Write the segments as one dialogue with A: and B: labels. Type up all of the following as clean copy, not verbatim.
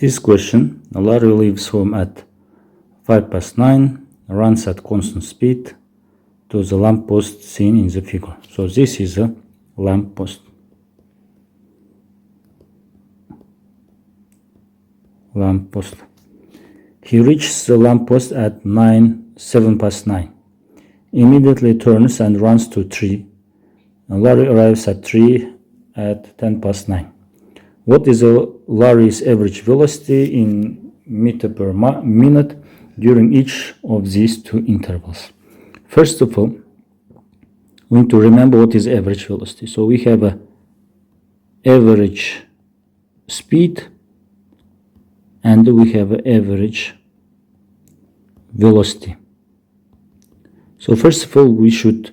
A: This question, Larry leaves home at 9:05, runs at constant speed to the lamppost seen in the figure. So this is a lamppost. He reaches the lamppost at 9:09. Immediately turns and runs to 3. And Larry arrives at 3 at 9:10. What is Larry's average velocity in meter per minute during each of these two intervals? First of all, we need to remember what is average velocity. So we have a average speed and we have an average velocity. So first of all, we should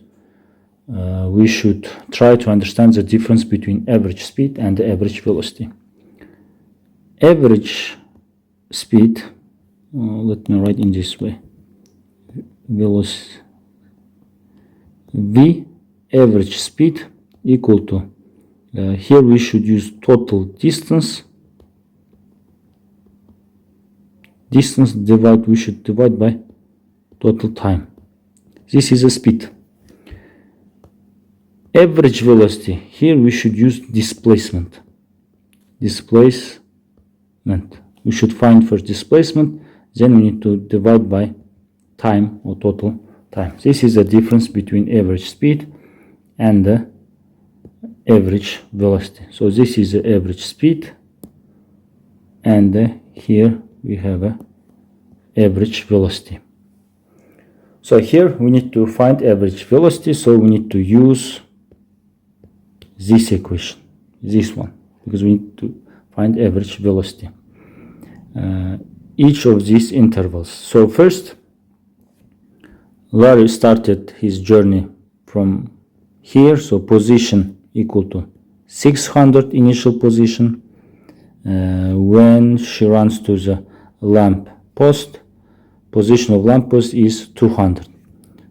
A: try to understand the difference between average speed and average velocity. Average speed, let me write in this way, velocity, V average speed equal to, here we should use total distance we should divide by total time. This is a speed. Average velocity, here we should use displacement. We should find first displacement, then we need to divide by time or total time. This is the difference between average speed and the average velocity. So this is the average speed and here we have a average velocity. So here we need to find average velocity, so we need to use this equation, this one, because we need to find average velocity. Each of these intervals. So first, Larry started his journey from here, so position equal to 600 initial position. When she runs to the lamp post, position of lamp post is 200.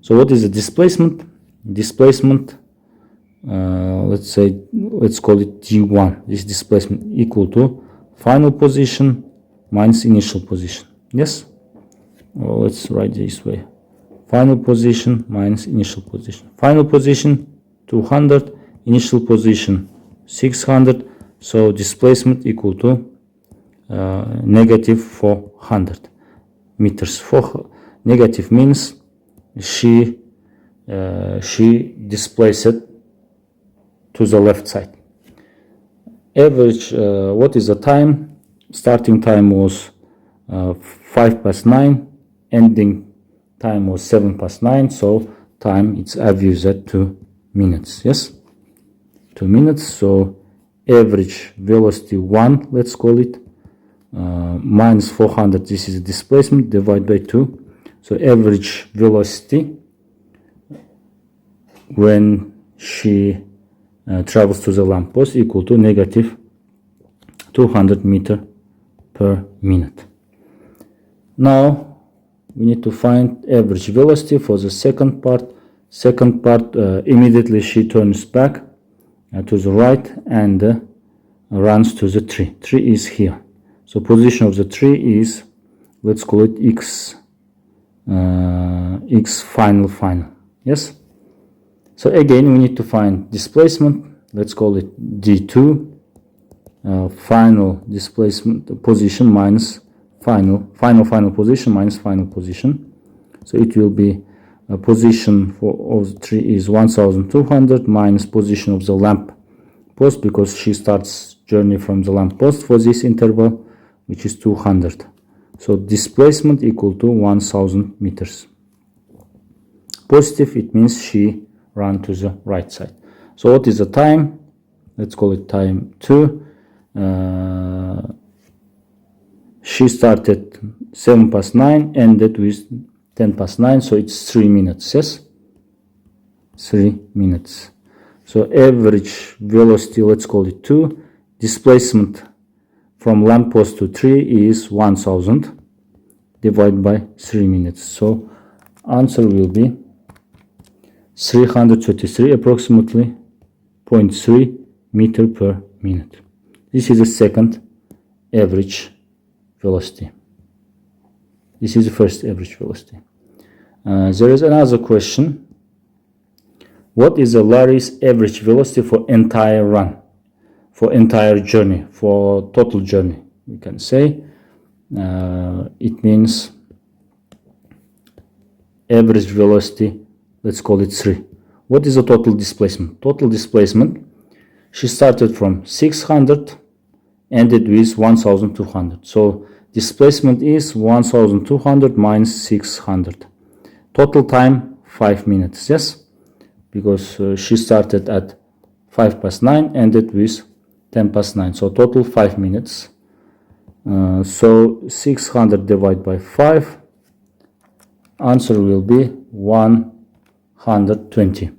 A: So what is the displacement? Displacement, let's call it D1. This displacement equal to final position minus initial position. Yes? Well, let's write this way. Final position minus initial position. Final position 200, initial position 600. So displacement equal to negative 400 meters. Negative means she displaced to the left side. Average, what is the time? Starting time was 9:05, ending time was 9:07, so time it's obvious at 2 minutes. Yes, 2 minutes. So average velocity 1, let's call it, minus 400, this is displacement, divided by 2. So average velocity when she travels to the lamppost equal to negative 200 meters per minute. Now we need to find average velocity for the second part. Immediately she turns back to the right and runs to the tree. Tree is here. So position of the tree is, let's call it x final. Yes. So again we need to find displacement. Let's call it D2. Final displacement position minus final position minus final position. So it will be a position of the tree is 1200 minus position of the lamp post, because she starts journey from the lamp post for this interval, which is 200. So displacement equal to 1000 meters. Positive, it means she ran to the right side. So what is the time? Let's call it time 2. She started 9:07, ended with 9:10, so it's 3 minutes. Yes, 3 minutes. So average velocity, let's call it 2. Displacement from lamppost to tree is 1000 divided by 3 minutes. So answer will be 333, approximately 0.3 meter per minute. This is the second average velocity. This is the first average velocity. There is another question. What is Larry's average velocity for entire run, for entire journey, for total journey? We can say it means average velocity, let's call it 3. What is the total displacement? Total displacement, she started from 600, ended with 1200. So displacement is 1200 minus 600. Total time 5 minutes, yes? Because she started at 9:05, ended with 9:10. So total 5 minutes. So 600 divided by 5, answer will be 120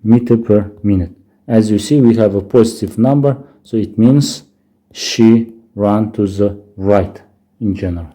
A: meter per minute. As you see, we have a positive number, so it means she ran to the right in general.